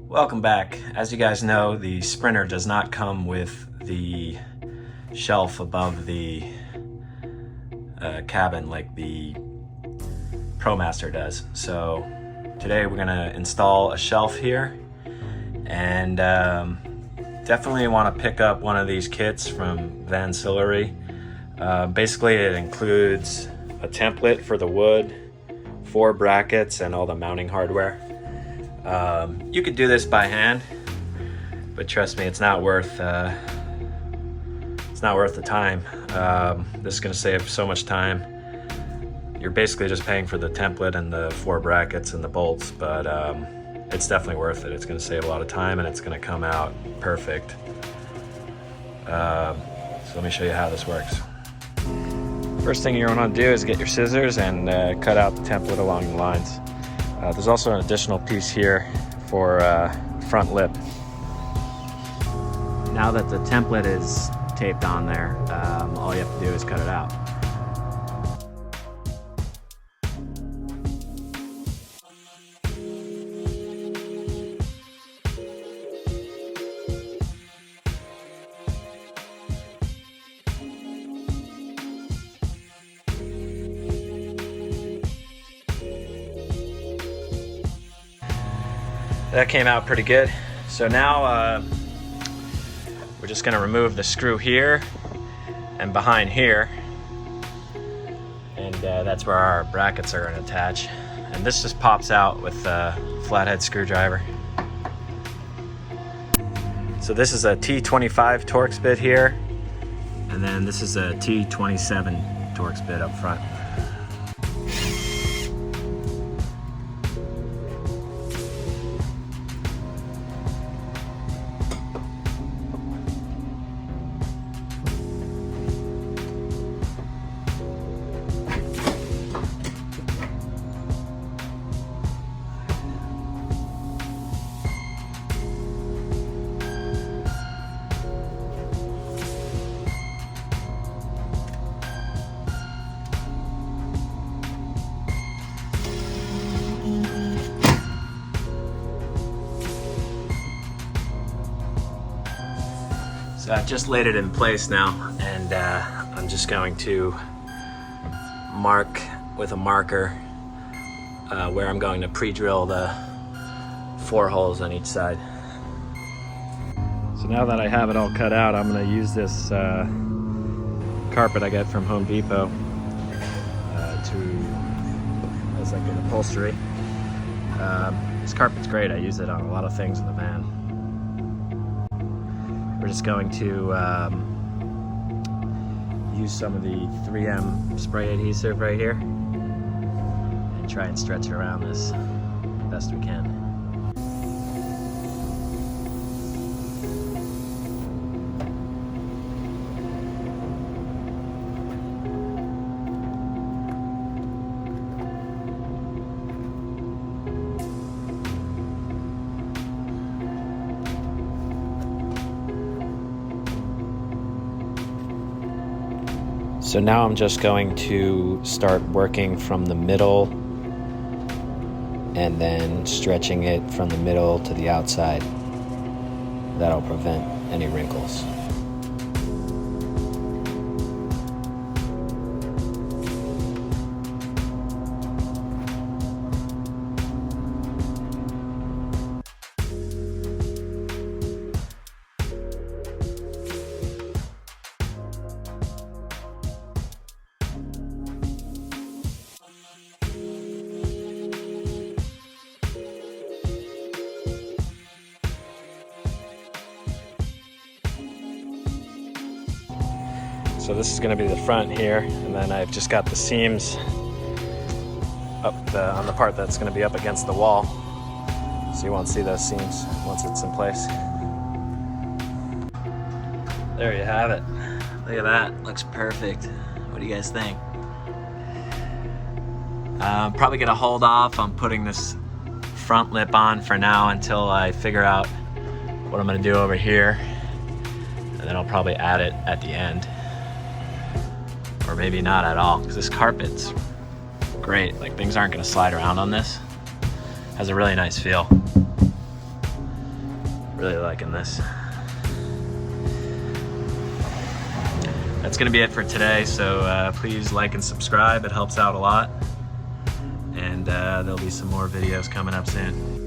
Welcome back. As you guys know, the Sprinter does not come with the shelf above the cabin like the ProMaster does. So today we're gonna install a shelf here, and definitely want to pick up one of these kits from Vancillary. Basically it includes a template for the wood, 4 brackets, and all the mounting hardware. You could do this by hand, but trust me, it's not worth the time. This is going to save so much time. You're basically just paying for the template and the 4 brackets and the bolts, but it's definitely worth it. It's going to save a lot of time and it's going to come out perfect. So let me show you how this works. First thing you're going to do is get your scissors and cut out the template along the lines. There's also an additional piece here for front lip. Now that the template is taped on there, all you have to do is cut it out. That came out pretty good. So now we're just gonna remove the screw here and behind here, and that's where our brackets are gonna attach. And this just pops out with a flathead screwdriver. So this is a T25 Torx bit here, and then this is a T27 Torx bit up front. So I've just laid it in place now, and I'm just going to mark with a marker where I'm going to pre-drill the 4 holes on each side. So now that I have it all cut out, I'm going to use this carpet I get from Home Depot as like an upholstery. This carpet's great. I use it on a lot of things in the van. We're just going to use some of the 3M spray adhesive right here and try and stretch it around this best we can. So now I'm just going to start working from the middle and then stretching it from the middle to the outside. That'll prevent any wrinkles. So this is going to be the front here, and then I've just got the seams up on the part that's going to be up against the wall, so you won't see those seams once it's in place. There you have it. Look at that, looks perfect. What do you guys think? I'm probably going to hold off on putting this front lip on for now until I figure out what I'm going to do over here, and then I'll probably add it at the end. Or maybe not at all, because this carpet's great. Like, things aren't going to slide around on this. Has a really nice feel. Really liking this. That's gonna be it for today, so please like and subscribe. It helps out a lot. And there'll be some more videos coming up soon.